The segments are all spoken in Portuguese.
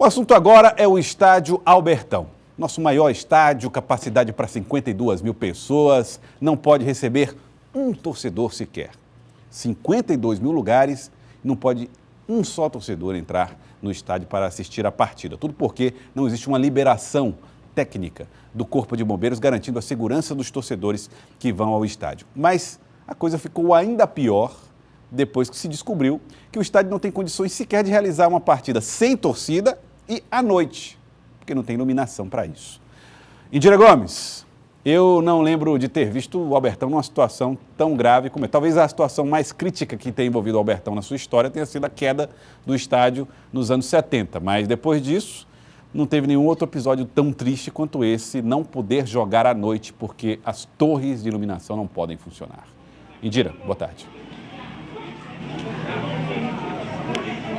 O assunto agora é o estádio Albertão. Nosso maior estádio, capacidade para 52 mil pessoas, não pode receber um torcedor sequer. 52 mil lugares, não pode um só torcedor entrar no estádio para assistir a partida. Tudo porque não existe uma liberação técnica do Corpo de Bombeiros garantindo a segurança dos torcedores que vão ao estádio. Mas a coisa ficou ainda pior depois que se descobriu que o estádio não tem condições sequer de realizar uma partida sem torcida e à noite, porque não tem iluminação para isso. Indira Gomes, eu não lembro de ter visto o Albertão numa situação tão grave como é. Talvez a situação mais crítica que tenha envolvido o Albertão na sua história tenha sido a queda do estádio nos anos 70, mas depois disso não teve nenhum outro episódio tão triste quanto esse, não poder jogar à noite porque as torres de iluminação não podem funcionar. Indira, boa tarde.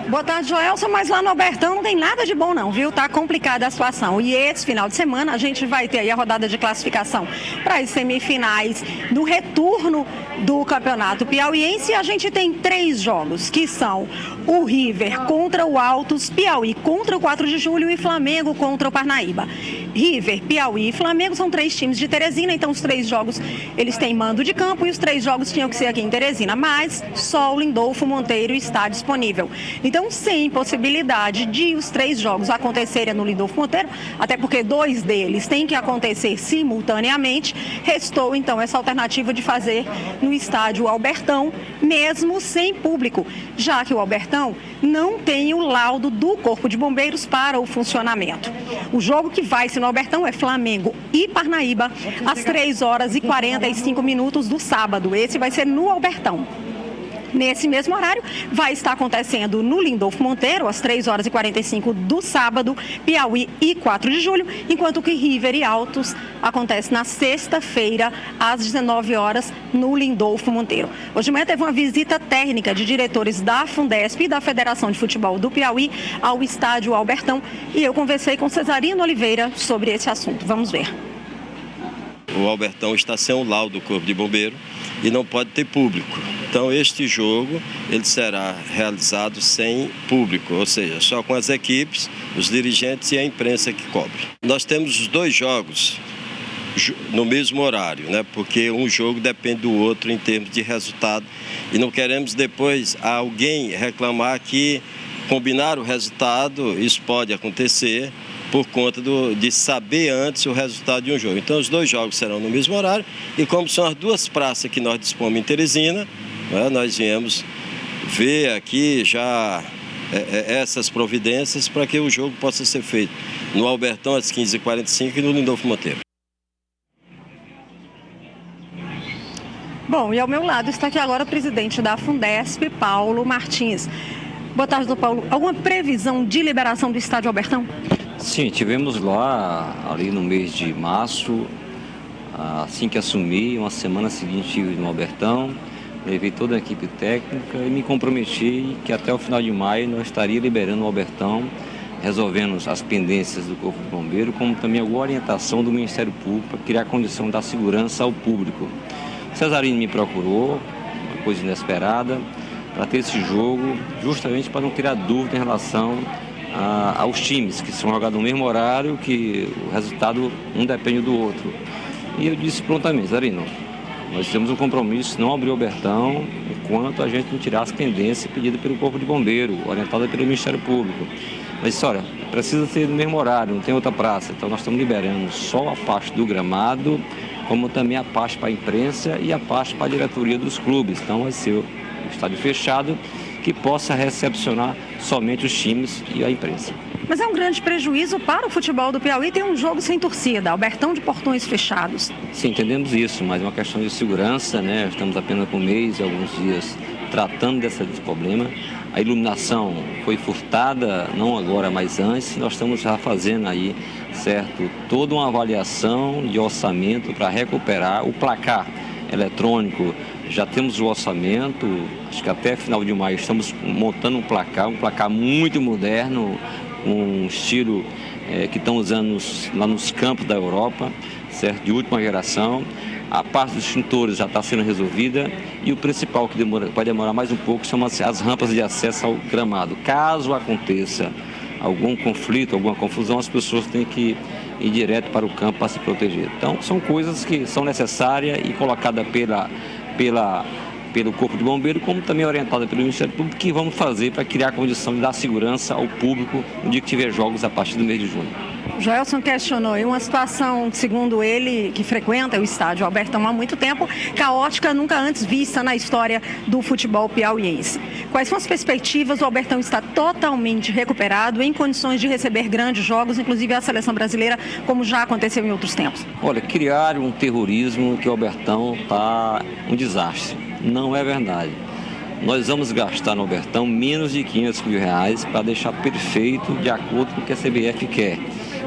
Boa tarde, Joelson, mas lá no Albertão não tem nada de bom não, viu? Tá complicada a situação. E esse final de semana a gente vai ter aí a rodada de classificação para as semifinais do retorno do Campeonato Piauiense. A gente tem 3 jogos, que são o River contra o Altos, Piauí contra o 4 de Julho e Flamengo contra o Parnaíba. River, Piauí e Flamengo são 3 times de Teresina, então os 3 jogos eles têm mando de campo e os 3 jogos tinham que ser aqui em Teresina, mas só o Lindolfo Monteiro está disponível. Então, sem possibilidade de os 3 jogos acontecerem no Lindolfo Monteiro, até porque 2 deles têm que acontecer simultaneamente, restou então essa alternativa de fazer no estádio Albertão, mesmo sem público, já que o Albertão não tem o laudo do Corpo de Bombeiros para o funcionamento. O jogo que vai ser no Albertão é Flamengo e Parnaíba, às 3h45 do sábado. Esse vai ser no Albertão. Nesse mesmo horário, vai estar acontecendo no Lindolfo Monteiro, às 3h45 do sábado, Piauí e 4 de julho, enquanto que River e Altos acontece na sexta-feira, às 19 horas, no Lindolfo Monteiro. Hoje de manhã teve uma visita técnica de diretores da Fundesp e da Federação de Futebol do Piauí ao estádio Albertão e eu conversei com Cesarino Oliveira sobre esse assunto. Vamos ver. O Albertão está sem o laudo do Corpo de Bombeiro e não pode ter público. Então, este jogo ele será realizado sem público, ou seja, só com as equipes, os dirigentes e a imprensa que cobre. Nós temos os 2 jogos no mesmo horário, né? Porque um jogo depende do outro em termos de resultado e não queremos depois alguém reclamar que combinar o resultado, isso pode acontecer por conta de saber antes o resultado de um jogo. Então, os 2 jogos serão no mesmo horário e como são as 2 praças que nós dispomos em Teresina, nós viemos ver aqui já essas providências para que o jogo possa ser feito no Albertão às 15h45 e no Lindolfo Monteiro. Bom, e ao meu lado está aqui agora o presidente da Fundesp, Paulo Martins. Boa tarde, doutor Paulo. Alguma previsão de liberação do estádio Albertão? Sim, tivemos lá, ali no mês de março, assim que assumi, uma semana seguinte estive no Albertão, levei toda a equipe técnica e me comprometi que até o final de maio nós estaria liberando o Albertão, resolvendo as pendências do Corpo de Bombeiro, como também alguma orientação do Ministério Público para criar condição da segurança ao público. Cesarino me procurou, uma coisa inesperada, para ter esse jogo, justamente para não criar dúvida em relação aos times, que são jogados no mesmo horário, que o resultado um depende do outro. E eu disse prontamente, Cesarino, nós temos um compromisso, não abrir o Albertão enquanto a gente não tirar as pendências pedidas pelo Corpo de Bombeiro, orientada pelo Ministério Público. Mas disse, olha, precisa ser no mesmo horário, não tem outra praça. Então nós estamos liberando só a parte do gramado, como também a parte para a imprensa e a parte para a diretoria dos clubes. Então vai ser o estádio fechado, que possa recepcionar somente os times e a imprensa. Mas é um grande prejuízo para o futebol do Piauí ter um jogo sem torcida, Albertão de portões fechados. Sim, entendemos isso, mas é uma questão de segurança, né? Estamos apenas com um mês e alguns dias tratando desse problema. A iluminação foi furtada, não agora, mas antes. Nós estamos já fazendo aí, certo, toda uma avaliação de orçamento para recuperar o placar eletrônico. Já temos o orçamento, acho que até final de maio estamos montando um placar muito moderno, um estilo que estão usando lá nos campos da Europa, certo? De última geração. A parte dos extintores já está sendo resolvida e o principal que pode demorar mais um pouco são as rampas de acesso ao gramado. Caso aconteça algum conflito, alguma confusão, as pessoas têm que ir direto para o campo para se proteger. Então, são coisas que são necessárias e colocadas pelo Corpo de Bombeiro, como também orientada pelo Ministério Público, que vamos fazer para criar a condição de dar segurança ao público no dia que tiver jogos a partir do mês de junho. Joelson questionou uma situação, segundo ele, que frequenta o estádio Albertão há muito tempo, caótica, nunca antes vista na história do futebol piauiense. Quais são as perspectivas? O Albertão está totalmente recuperado, em condições de receber grandes jogos, inclusive a seleção brasileira, como já aconteceu em outros tempos? Olha, criaram um terrorismo que o Albertão está um desastre. Não é verdade. Nós vamos gastar no Albertão menos de R$500 mil para deixar perfeito de acordo com o que a CBF quer,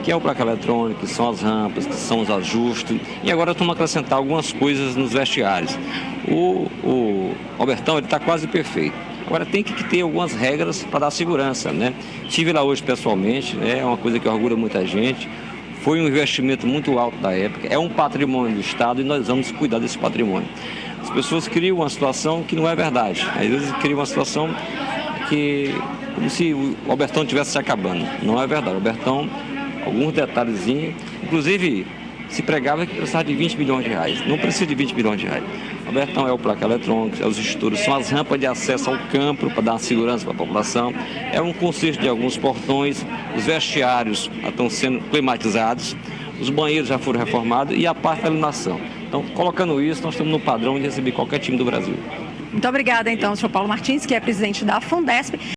que é o placa eletrônico, que são as rampas, que são os ajustes, e agora estamos a acrescentar algumas coisas nos vestiários. O Albertão está quase perfeito. Agora tem que ter algumas regras para dar segurança, né? Estive lá hoje pessoalmente, é uma coisa que orgulha muita gente. Foi um investimento muito alto da época, é um patrimônio do Estado e nós vamos cuidar desse patrimônio. As pessoas criam uma situação que não é verdade. Às vezes criam uma situação como se o Albertão estivesse se acabando. Não é verdade. O Albertão, alguns detalhezinhos, inclusive se pregava que precisava de R$20 milhões. Não precisa de R$20 milhões. O Albertão é o placa eletrônico, é os estudos, são as rampas de acesso ao campo para dar segurança para a população. É um conserto de alguns portões, os vestiários estão sendo climatizados, os banheiros já foram reformados e a parte da iluminação. Então, colocando isso, nós estamos no padrão de receber qualquer time do Brasil. Muito obrigada, então, senhor Paulo Martins, que é presidente da Fundesp.